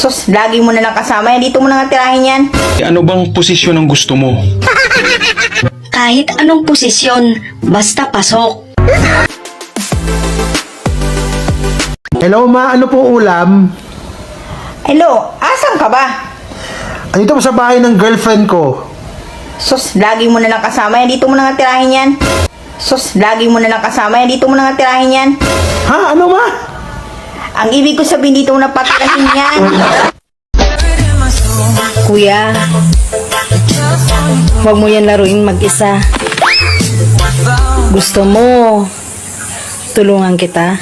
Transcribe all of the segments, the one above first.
Sus, lagi mo na lang kasama yan. Dito mo na nga tirahin yan. Ano bang posisyon ang gusto mo? Kahit anong posisyon, basta pasok. Hello ma, ano po ulam? Hello, asan ka ba? Andito po sa bahay ng girlfriend ko. Sus, lagi mo na lang kasama yan. Dito mo na nga tirahin yan. Sus, lagi mo na lang kasama yan. Dito mo na nga tirahin yan. Ha? Ano ma? Ang ibig ko sabihin, dito mo na patirahin yan. Kuya, huwag mo yan laruin mag-isa. Gusto mo, tulungan kita?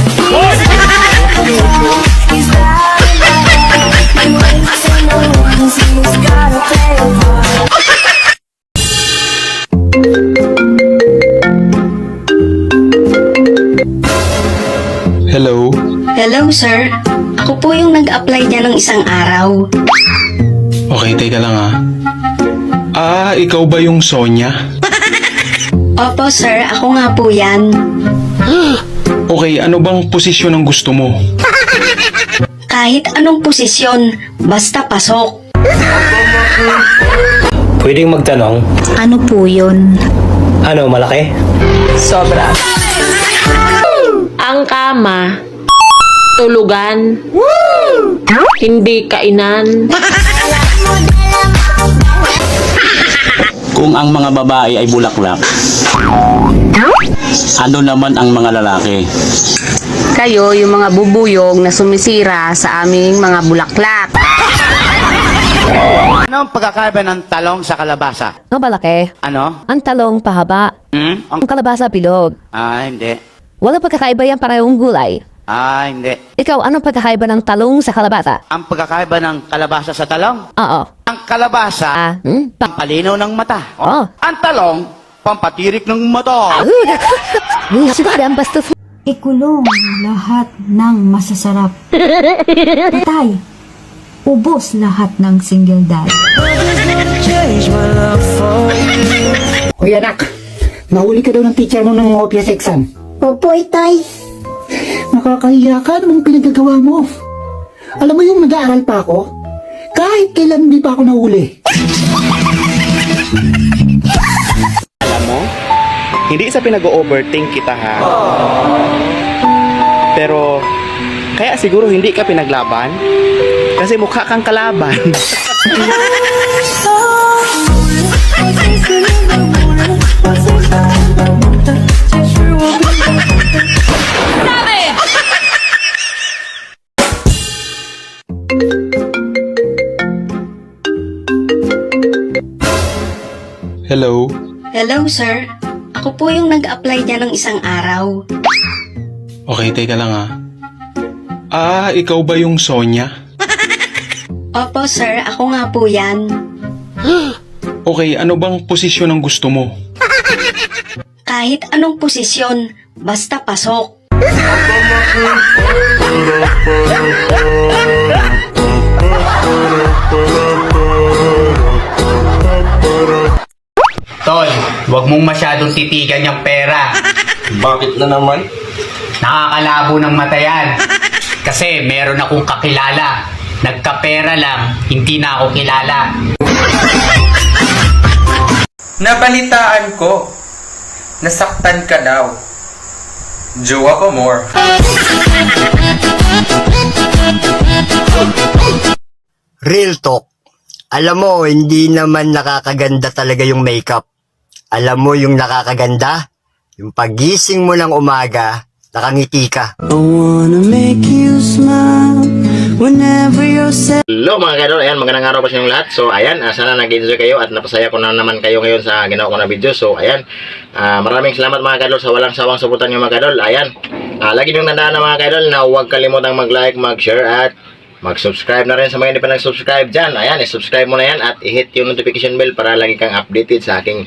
Hello? Hello, sir. Ako po yung nag-apply niya ng isang araw. Okay, teka lang ha. Ikaw ba yung Sonia? Opo, sir. Ako nga po yan. Okay, ano bang posisyon ang gusto mo? Kahit anong posisyon, basta pasok. Pwedeng magtanong, Ano po yun? ano, malaki? Sobra. Ang kama, tulugan, hindi kainan. Kung ang mga babae ay bulaklak, ano naman ang mga lalaki? Kayo, yung mga bubuyog na sumisira sa aming mga bulaklak. Ano ang pagkakaiba ng talong sa kalabasa? Ang malaki. Ano? Ang talong pahaba. Ang... Ang kalabasa bilog. Hindi. Walang pagkakaiba yan parehong gulay. Hindi. Ikaw, anong pagkakaiba ng talong sa kalabasa? Ang pagkakaiba ng kalabasa sa talong? Oo. Ang kalabasa, pampalinaw ng mata. Oh. Ang talong, pampatirik ng mata. Siguro ang bastos. Ikulong lahat ng masasarap. Patay. Ubos lahat ng single dad. Hoy anak, nahuli ka daw ng teacher mo ng OPS exam. Opo, itay. Nakakahiya ka namang pinagagawa mo. Alam mo yung nag-aaral pa ako? Kahit kailan hindi pa ako nahuli. Alam mo, hindi sa pinag-overthink kita ha. Pero, kaya siguro hindi ka pinaglaban. Kasi mukha kang kalaban. Hello? Hello, sir. Ako po yung nag-apply niya ng isang araw. Okay, teka lang ha. Ikaw ba yung Sonia? Opo, sir. Ako nga po yan. Okay, ano bang posisyon ang gusto mo? Kahit anong posisyon, basta pasok. Tol, huwag mong masyadong titigan yung pera. Bakit na naman? Nakakalabo ng mata yan. Kasi meron akong kakilala. Nagkapera lang, hindi na ako kilala. Nabalitaan ko, nasaktan ka daw. Jowa ko more. Real talk. Alam mo, hindi naman nakakaganda talaga yung makeup. Alam mo yung nakakaganda? Yung pagising mo ng umaga, nakangiti ka. I wanna make you smile whenever you're sad. Hello mga kadol, ayan, magandang araw pa sa inyong lahat. So ayan, sana nag-enjoy kayo at napasaya ko na naman kayo ngayon sa ginawa ko na video. So ayan, maraming salamat mga kadol sa walang sawang suportan nyo mga kadol. Ayan, lagi nyo tandaan na mga kadol na huwag kalimutang mag-like, mag-share at mag-subscribe na rin sa mga hindi pa nag-subscribe dyan. Ayan, i-subscribe mo na yan at i-hit yung notification bell para lagi kang updated sa aking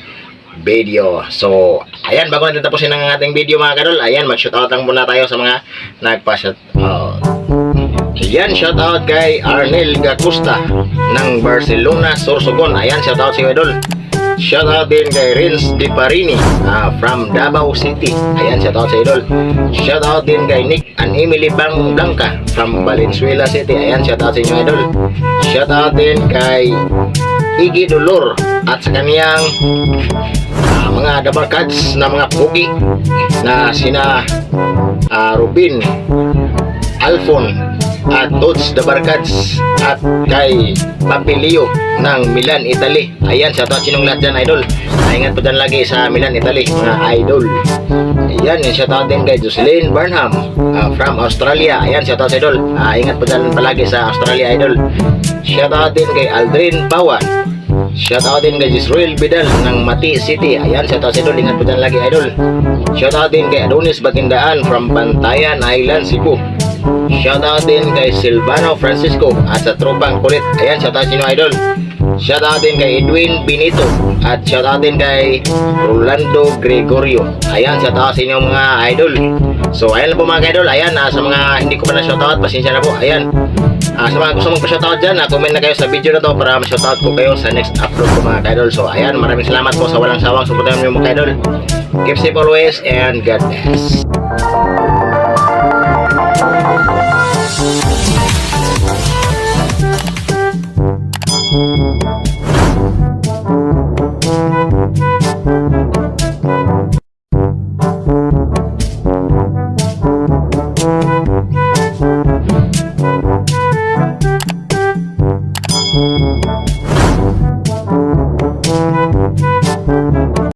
video. So, ayan, bago natin tapusin ang ating video mga kadol, ayan, mag-shoutout lang muna tayo sa mga nagpa-shoutout. Ayan, shoutout kay Arnel Gacusta ng Barcelona, Sorsogon. Ayan, shoutout si Idol. Shout out din kay Rins Di Parini from Davao City. Ayan, shout out sa idol. Shout out din kay Nick and Emily Blanca from Valenzuela City. Ayan, shout out sa inyo idol. Shout out din kay Iggy Dolor at sa kaniyang mga dabarkads na mga pogi na sina Rubin, Alfon at Tots Dabarkads at kay Papilio ng Milan, Italy. Ayan, shout out sinong lahat dyan idol. Ingat po dyan lagi sa Milan, Italy mga idol. Ayan, shout out din kay Jocelyn Burnham from Australia. Ayan, shout out sa idol. Ingat po dyan palagi sa Australia idol. Shout out din kay Aldrin Pawan. Shout out din kay Jisrael Bidal ng Mati City. Ayan, shout out sa idol. Ingat po dyan lagi idol. Shout out din kay Adonis Batindaan from Bantayan Island, Cebu. Shout out din kay Silvano Francisco at sa Tropang Kulit. Ayan, shout out sa inyo idol. Shout out din kay Edwin Benito at shout out din kay Rolando Gregorio. Ayan, shout out sa inyo mga idol. So ayan po mga idol. Ayan, sa mga hindi ko pa na shout out, pasensya na po. Ayan, sa mga gusto magpa-shoutout dyan, comment na kayo sa video na to para ma-shoutout ko kayo sa next upload ko mga idol. So ayan, maraming salamat po sa walang sawang suportahan niyo mga idol. Keep safe always and God bless.